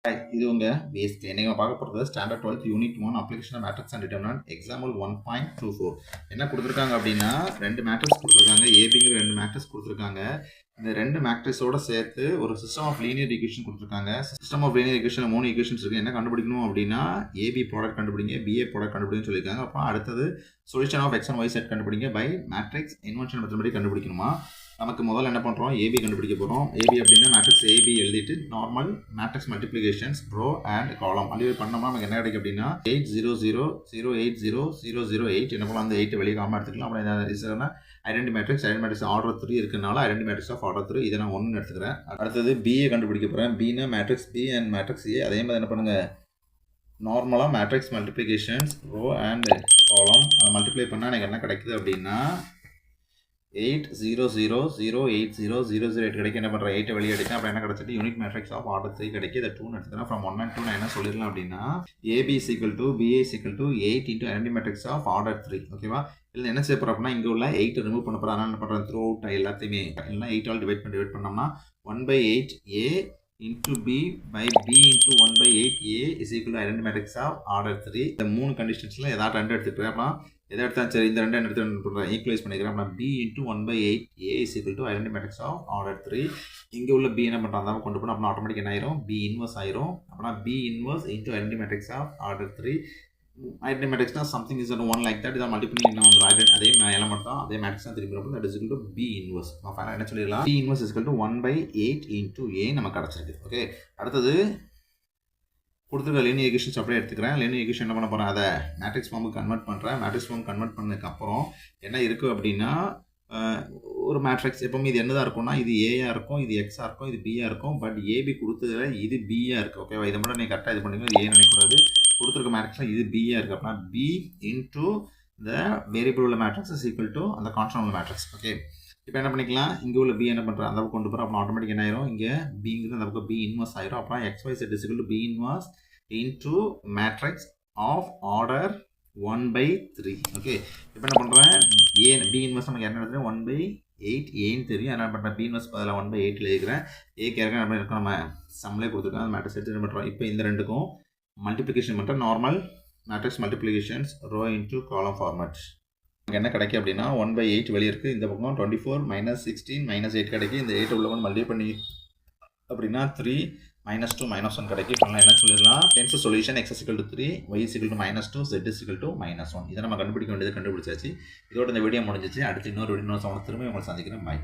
இது உங்க பேஸ்ட் நீங்கள் பார்க்க போகிறது standard 12th unit 1 application matrix and determinant example 1.24 என்ன கொடுத்துருக்காங்க அப்படின்னா ரெண்டு மேட்ரிக்ஸ் கொடுத்துருக்காங்க ஏபிங்கிற ரெண்டு மேட்ரிக்ஸ் கொடுத்துருக்காங்க இந்த ரெண்டு மேட்ரிக்ஸோட சேர்த்து ஒரு சிஸ்டம் ஆஃப் லீனியர் ஈக்குவேஷன் கொடுத்துருக்காங்க system of linear equation 3 equations இருக்குது என்ன கண்டுபிடிக்கணும் அப்படின்னா ஏபி ப்ராடக்ட் கண்டுபிடிங்க பிஏ ப்ராடக்ட் கண்டுபிடிங்கன்னு சொல்லியிருக்காங்க அப்புறம் அடுத்தது solution of X and Y set கண்டுபிடிங்க பை மேட்ரிக்ஸ் இன்வென்ஷன் மெத்தட் படி கண்டுபிடிக்கணுமா நமக்கு முதல்ல என்ன பண்ணுறோம் ஏபி கண்டுபிடிக்க போகிறோம் ஏபி அப்படின்னா மேட்ரிக்ஸ் ஏபி எழுதிட்டு normal matrix multiplications row and column multiply பண்ணோம்னா நமக்கு என்ன கிடைக்கும் அப்படின்னா 800080008 என்ன பண்ணலாம் அந்த 8 வெளியே காம எடுத்துக்கலாம் அப்புறம் ஐடென்டி மேட்ரிக்ஸ் ஆர்டர் 3 இருக்கனால ஐடென்டி மேட்ரிக்ஸ் ஆஃப் ஆர்டர் 3 இதை நான் 1 எடுத்துக்கிறேன் அடுத்தது பிஏ கண்டுபிடிக்க போகிறேன் பின்னா matrix B and matrix A அதே மாதிரி என்ன பண்ணுங்க நார்மலாக மேட்ரிக்ஸ் மல்டிப்ளிகேஷன்ஸ் ரோ அண்ட் காலம் அதை மல்டிப்ளை பண்ணால் எனக்கு என்ன கிடைக்குது அப்படின்னா 800080008 கிடைக்கும் என்ன பண்ணுறேன் 8 வெளியே எடுத்தேன் அப்புறம் என்ன கிடைச்சிட்டு யூனிட் மேட்ரிக்ஸ் ஆஃப் ஆர்டர் 3 கிடைக்கும் இதை 2 எடுத்துக்கிறேன் ஃப்ரம் 1 and 2 நான் என்ன சொல்லிடலாம் அப்படின்னா AB equal to BA equal to 8 into identity matrix of order 3 ஓகேவா இல்லை என்ன செய்ய போகிறோம் அப்படின்னா இங்கே உள்ள 8 ரிமூவ் பண்ண போகிறேன் அதனால் என்ன பண்ணுறேன் த்ரூ அவுட் எல்லாத்தையுமே இல்லைனா 8 ஆல் டிவைட் பண்ணோம்னா 1/8 ஏ into b by b into 1/8 a is equal to identity matrix of order 3 இந்த மூணு கண்டிஷன்ஸ்ல ஏதாவது ரெண்டு எடுத்துக்கிறேன் அப்புறம் எதை எடுத்தா சரி இந்த ரெண்டு எடுத்து பண்ணுறேன் ஈக்குவலைஸ் பண்ணிக்கிறேன் அப்புறம் b into 1/8 a is equal to identity matrix of order 3 இங்கே உள்ள b என்ன பண்ணுறாங்க கொண்டு போனால் அப்புறம் ஆட்டோமேட்டிக் என்ன ஆயிரும் b inverse ஆயிரும் அப்புறம் b inverse into identity matrix of order 3 identity matrix na something is one like that இதை மல்டிப்ளை என்ன வந்துடும் அதே எலமெண்ட் தான் அதே மேட்ரிக்ஸ் தான் திரும்பி வரும் that is equal to b inverse நம்ம ஃபைனலாக என்ன சொல்லிடலாம் b inverse is equal to 1/8 into a நமக்கு கிடச்சிருக்கு ஓகே அடுத்தது கொடுத்துருக்க லீனியர் ஈக்குவேஷன்ஸ் அப்படியே எடுத்துக்கிறேன் லீனியர் ஈக்குவேஷன் என்ன பண்ண போகிறேன் அதை மேட்ரிக்ஸ் ஃபார்முக்கு கன்வெர்ட் பண்ணுறேன் மேட்ரிக்ஸ் ஃபார்ம் கன்வெர்ட் பண்ணதுக்கப்புறம் என்ன இருக்குது அப்படின்னா ஒரு மேட்ரிக்ஸ் எப்பவுமே இது என்னதான் இருக்கும்னா இது ஏயாக இருக்கும் இது எக்ஸாக இருக்கும் இது பியாக இருக்கும் பட் ஏபி கொடுத்ததுல இது பியாக இருக்குது ஓகேவா இதை மட்டும் நீங்கள் கரெக்டாக இது பண்ணிக்கணும் இது ஏ நினைக்கூடாது கொடுத்துருக்க மேட்ரிக்ஸில் இது பியாக இருக்குது அப்படின்னா பி இன்டூ த வேரியபிள் உள்ள மேட்ரிக்ஸ் இஸ் ஈக்குவல் டு அந்த கான்ஸ்டன்ட் உள்ள மேட்ரிக்ஸ் ஓகே இப்போ என்ன பண்ணிக்கலாம் இங்கே உள்ள பி என்ன பண்ணுறேன் அந்த கொண்டு போகிறோம் அப்புறம் ஆட்டோமேட்டிக் என்ன ஆயிரும் இங்கே பிங்கிறது அந்த பக்கம் பி இன்வர்ஸ் ஆயிரும் அப்புறம் X Y set is equal to B inverse into matrix of order 1/3 okay இப்போ என்ன பண்ணுறேன் ஏ பி இன்வர்ஸ் நமக்கு என்ன எடுத்துகிறேன் 1/8 ஏன்னு தெரியும் என்ன பண்ணுறேன் பி இன்வர்ஸ் பதில் 1/8 எழுதிக்கிறேன் ஏக்கு இறக்க நம்ம இருக்க நம்ம சம்மிலே கொடுத்துருக்கோம் அந்த மேட்ரிக்ஸ் எடுத்து என்ன பண்ணுறோம் இப்போ இந்த ரெண்டுக்கும் மல்டிப்ளிகேஷன் பண்ணுறேன் normal matrix multiplications row into column format என்ன கிடைக்கும் அப்படின்னா 1/8 வெளியே இருக்குது இந்த பக்கம் 24 - 16 - 8 கிடைக்கும் இந்த 8 உள்ள மல்டிப்ளை பண்ணி அப்படின்னா 3 -2 -1 கிடைக்கும் இப்போ என்ன சொல்லிடலாம் hence solution x is equal to 3 y is equal to -2 z is equal to -1 இதை நம்ம கண்டுபிடிக்க வேண்டியது கண்டுபிடிச்சாச்சு இதோட இந்த வீடியோ முடிஞ்சிச்சு அடுத்து இன்னொரு வீடியோ திரும்ப உங்களை சந்திக்கிறேன் பாய்